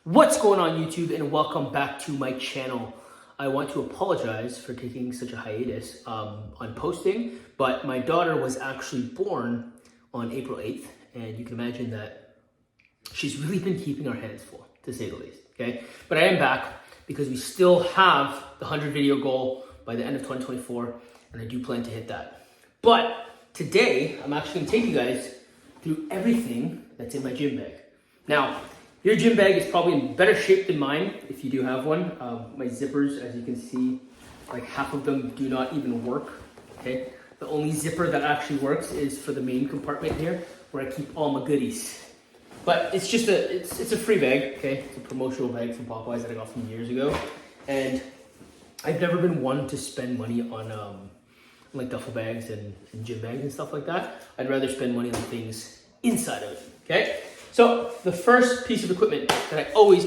What's going on YouTube, and welcome back to my channel. I want to apologize for taking such a hiatus on posting, but my daughter was actually born on April 8th, and you can imagine that she's really been keeping our hands full, to say the least, okay? But I am back because we still have the 100 video goal by the end of 2024, and I do plan to hit that. But today, I'm actually gonna take you guys through everything that's in my gym bag. Now, your gym bag is probably in better shape than mine, if you do have one. My zippers, as you can see, like half of them do not even work, okay? The only zipper that actually works is for the main compartment here, where I keep all my goodies. But it's just it's a free bag, okay? It's a promotional bag from Popeyes that I got from years ago. And I've never been one to spend money on like duffel bags and gym bags and stuff like that. I'd rather spend money on things inside of it, okay? So the first piece of equipment that I always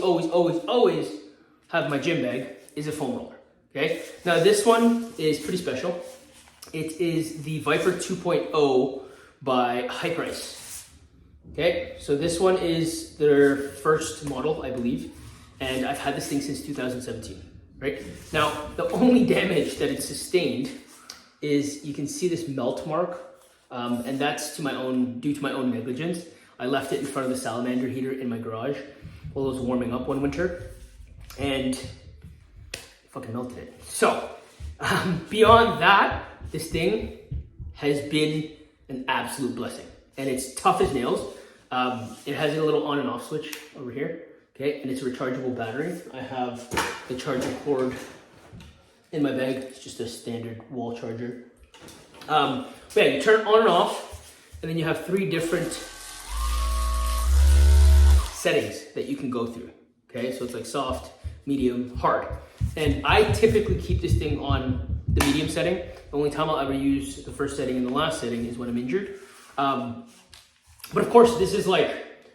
have in my gym bag is a foam roller, okay? Now this one is pretty special. It is the Viper 2.0 by Hyperice, okay? So this one is their first model, I believe, and I've had this thing since 2017, right? Now, the only damage that it sustained is you can see this melt mark, and that's due to my own negligence. I left it in front of the salamander heater in my garage while it was warming up one winter, and fucking melted it. So, beyond that, this thing has been an absolute blessing, and it's tough as nails. It has a little on and off switch over here, okay, and it's a rechargeable battery. I have the charging cord in my bag. It's just a standard wall charger. But yeah, you turn it on and off, and then you have three different settings that you can go through, okay? So it's like soft, medium, hard. And I typically keep this thing on the medium setting. The only time I'll ever use the first setting and the last setting is when I'm injured. But of course, this is like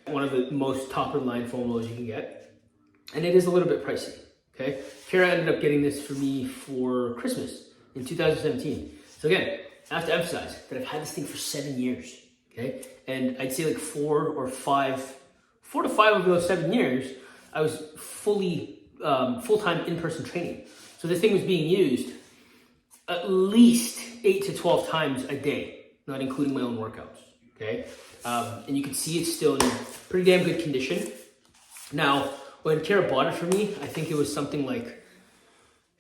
one of the most top of the line foam rollers you can get. And it is a little bit pricey, okay? Kara ended up getting this for me for Christmas in 2017. So again, I have to emphasize that I've had this thing for 7 years, okay? And I'd say like 4 to 5 of those 7 years, I was full-time in-person training. So this thing was being used at least 8 to 12 times a day, not including my own workouts, okay? And you can see it's still in pretty damn good condition. Now, when Kara bought it for me, I think it was something like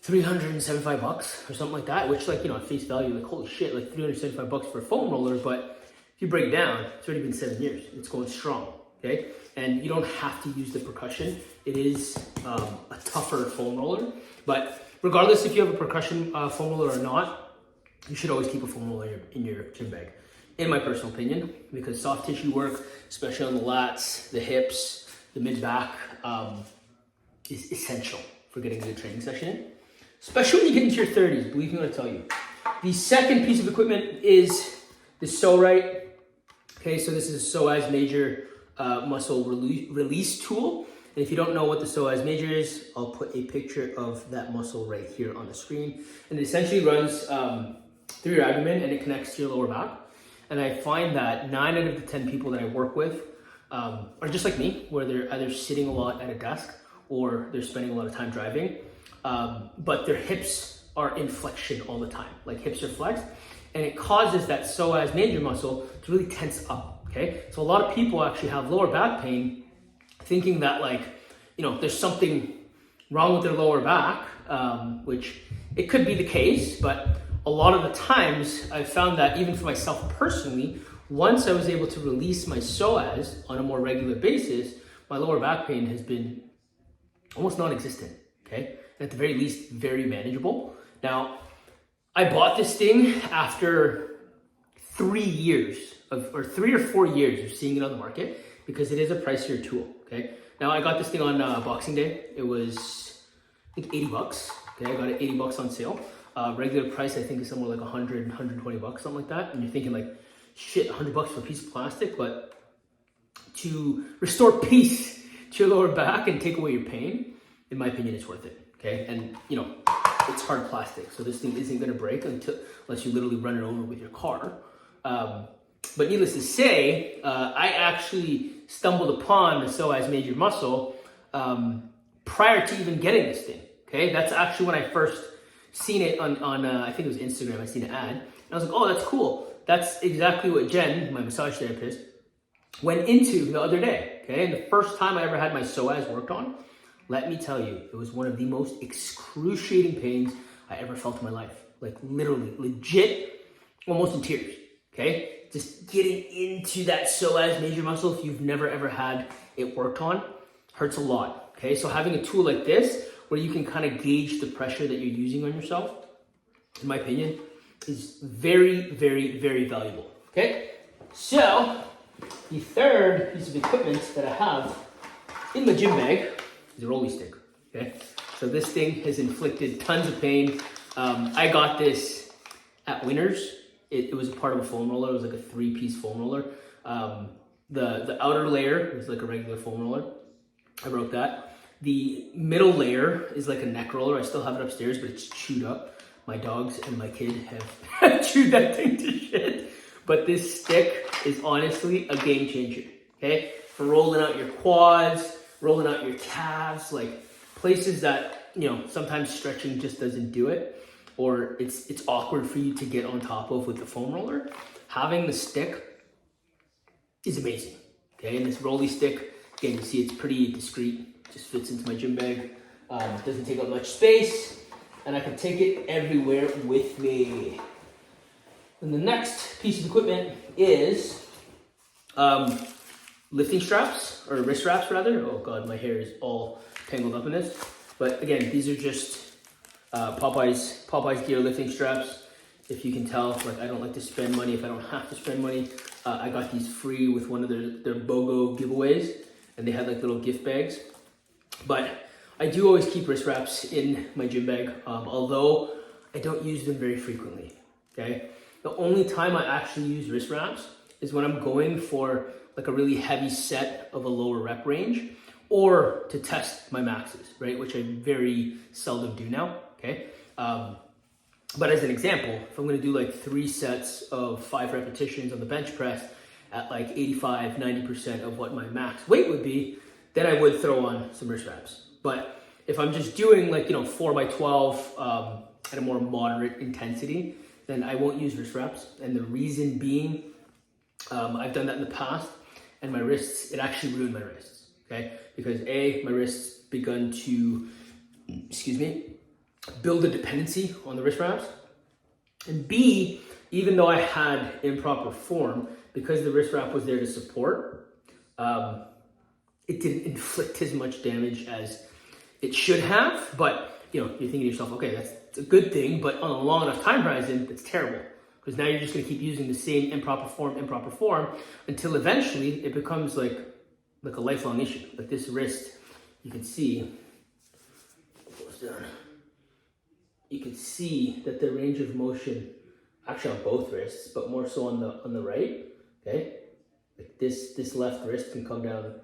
$375 or something like that, which, like, you know, at face value, like, holy shit, like $375 for a foam roller. But if you break it down, it's already been 7 years. It's going strong, okay? And you don't have to use the percussion. It is a tougher foam roller. But regardless if you have a percussion foam roller or not, you should always keep a foam roller in your gym bag, in my personal opinion, because soft tissue work, especially on the lats, the hips, the mid-back, is essential for getting a good training session in, especially when you get into your 30s, believe me when I tell you. The second piece of equipment is the Right. Okay, so this is a psoas major muscle release tool. And if you don't know what the psoas major is, I'll put a picture of that muscle right here on the screen. And it essentially runs through your abdomen, and it connects to your lower back. And I find that 9 out of the 10 people that I work with are just like me, where they're either sitting a lot at a desk or they're spending a lot of time driving, but their hips are in flexion all the time. Like, hips are flexed, and it causes that psoas major muscle to really tense up, okay? So a lot of people actually have lower back pain thinking that, like, you know, there's something wrong with their lower back, which it could be the case, but a lot of the times I've found that even for myself personally, once I was able to release my psoas on a more regular basis, my lower back pain has been almost non-existent, okay? And at the very least, very manageable. Now, I bought this thing after 3 or 4 years of seeing it on the market, because it is a pricier tool, okay? Now, I got this thing on Boxing Day. It was, I think, $80, okay? I got it $80 on sale. Regular price, I think, is somewhere like $100, $120, something like that. And you're thinking, like, shit, $100 for a piece of plastic, but to restore peace to your lower back and take away your pain, in my opinion, it's worth it, okay? And, you know, it's hard plastic, so this thing isn't gonna break unless you literally run it over with your car. But needless to say, I actually stumbled upon the psoas major muscle prior to even getting this thing. Okay, that's actually when I first seen it on I think it was Instagram. I seen an ad, and I was like, oh, that's cool. That's exactly what Jen, my massage therapist, went into the other day. Okay, and the first time I ever had my psoas worked on, let me tell you, it was one of the most excruciating pains I ever felt in my life. Like literally, legit, almost in tears. Okay, just getting into that psoas major muscle, if you've never ever had it worked on, hurts a lot. Okay, so having a tool like this, where you can kind of gauge the pressure that you're using on yourself, in my opinion, is very, very, very valuable. Okay, so the third piece of equipment that I have in my gym bag is a rolly stick. Okay, so this thing has inflicted tons of pain. I got this at Winners. It was a part of a foam roller. It was like a 3-piece foam roller. The outer layer is like a regular foam roller. I broke that. The middle layer is like a neck roller. I still have it upstairs, but it's chewed up. My dogs and my kid have chewed that thing to shit. But this stick is honestly a game changer, okay? For rolling out your quads, rolling out your calves, like places that, you know, sometimes stretching just doesn't do it, or it's awkward for you to get on top of with the foam roller. Having the stick is amazing, okay? And this rolly stick, again, you see it's pretty discreet. Just fits into my gym bag. Doesn't take up much space, and I can take it everywhere with me. And the next piece of equipment is lifting straps, or wrist straps rather. Oh God, my hair is all tangled up in this. But again, these are just Popeyes gear lifting straps. If you can tell, like I don't like to spend money if I don't have to spend money. I got these free with one of their BOGO giveaways, and they had like little gift bags. But I do always keep wrist wraps in my gym bag, although I don't use them very frequently, okay? The only time I actually use wrist wraps is when I'm going for like a really heavy set of a lower rep range, or to test my maxes, right? Which I very seldom do now, okay? But as an example, if I'm gonna do like 3 sets of 5 repetitions on the bench press at like 85, 90% of what my max weight would be, then I would throw on some wrist wraps. But if I'm just doing like, 4x12 at a more moderate intensity, then I won't use wrist wraps. And the reason being, I've done that in the past, and my wrists, it actually ruined my wrists, okay? Because A, my wrists begun to, build a dependency on the wrist wraps. And B, even though I had improper form, because the wrist wrap was there to support, it didn't inflict as much damage as it should have. But you're thinking to yourself, okay, that's a good thing, but on a long enough time horizon, it's terrible, because now you're just going to keep using the same improper form until eventually it becomes like a lifelong issue. Like this wrist, you can see, you can see that the range of motion, actually on both wrists, but more so on the right, okay? Like this left wrist can come down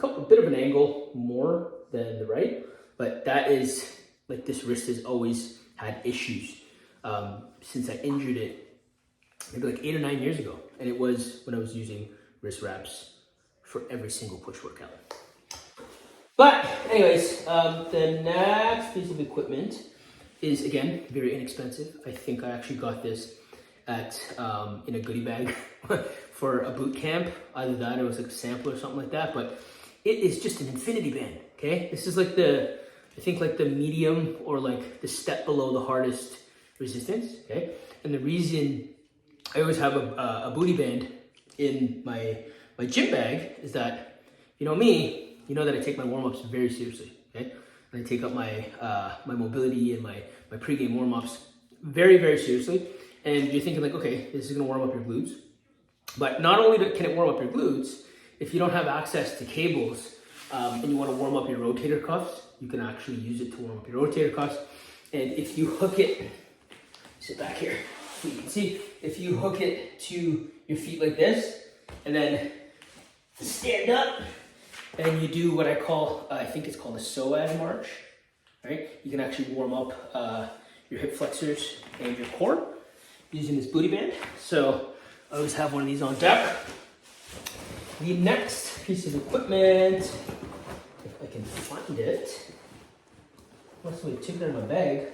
a bit of an angle more than the right, but that is like this wrist has always had issues since I injured it maybe like 8 or 9 years ago, and it was when I was using wrist wraps for every single push workout. But anyways, the next piece of equipment is again very inexpensive. I think I actually got this at in a goodie bag for a boot camp. Either that or it was like a sample or something like that, but it is just an infinity band, okay? This is like the medium or like the step below the hardest resistance, okay? And the reason I always have a booty band in my gym bag is that, you know me, you know that I take my warm-ups very seriously, okay? And I take up my my mobility and my pre-game warm-ups very, very seriously. And you're thinking like, okay, this is gonna warm up your glutes. But not only can it warm up your glutes, if you don't have access to cables and you wanna warm up your rotator cuffs, you can actually use it to warm up your rotator cuffs. And if you hook it, sit back here, so you can see, if you hook it to your feet like this, and then stand up, and you do what I call, I think it's called a psoas march, right? You can actually warm up your hip flexors and your core using this booty band. So I always have one of these on deck. The next piece of equipment, if I find it. Must somebody took it out of my bag.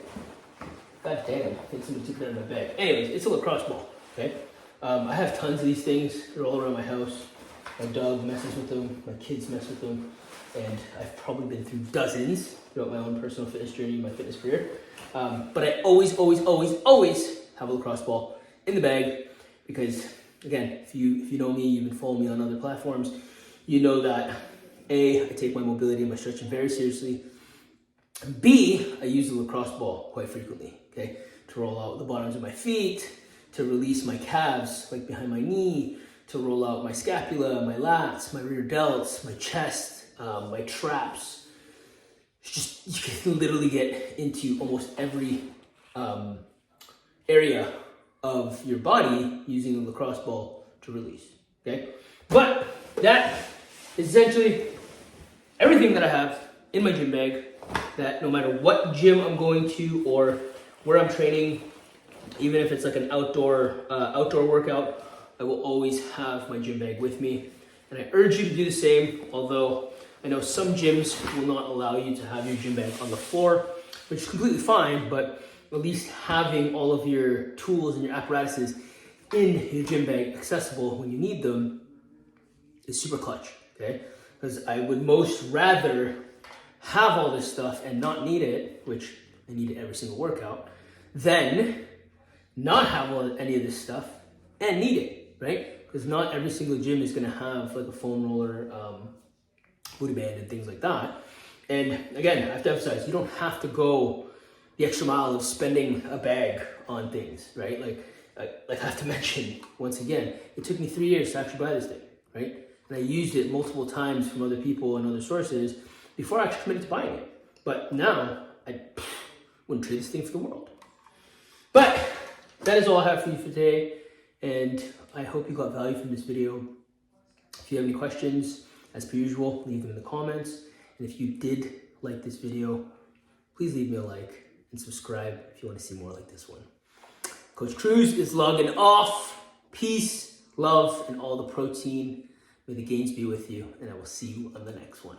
God damn, I think somebody took it out of my bag. Anyways, it's a lacrosse ball, okay? I have tons of these things. They're all around my house. My dog messes with them. My kids mess with them. And I've probably been through dozens throughout my own personal fitness journey, my fitness career. But I always have a lacrosse ball in the bag because, again, if you know me, you've been following me on other platforms, you know that A, I take my mobility and my stretching very seriously. B, I use the lacrosse ball quite frequently, okay? To roll out the bottoms of my feet, to release my calves, like behind my knee, to roll out my scapula, my lats, my rear delts, my chest, my traps. It's just, you can literally get into almost every area of your body using the lacrosse ball to release, okay? But that is essentially everything that I have in my gym bag, that no matter what gym I'm going to or where I'm training, even if it's like an outdoor workout, I will always have my gym bag with me. And I urge you to do the same, although I know some gyms will not allow you to have your gym bag on the floor, which is completely fine, but at least having all of your tools and your apparatuses in your gym bag accessible when you need them is super clutch, okay? Because I would most rather have all this stuff and not need it, which I need it every single workout, than not have any of this stuff and need it, right? Because not every single gym is gonna have like a foam roller, booty band and things like that. And again, I have to emphasize, you don't have to go the extra mile of spending a bag on things, right? Like I have to mention, once again, it took me 3 years to actually buy this thing, right? And I used it multiple times from other people and other sources before I actually committed to buying it. But now, I wouldn't trade this thing for the world. But that is all I have for you for today. And I hope you got value from this video. If you have any questions, as per usual, leave them in the comments. And if you did like this video, please leave me a like and subscribe if you want to see more like this one. Coach Cruz is logging off. Peace, love, and all the protein. May the gains be with you, and I will see you on the next one.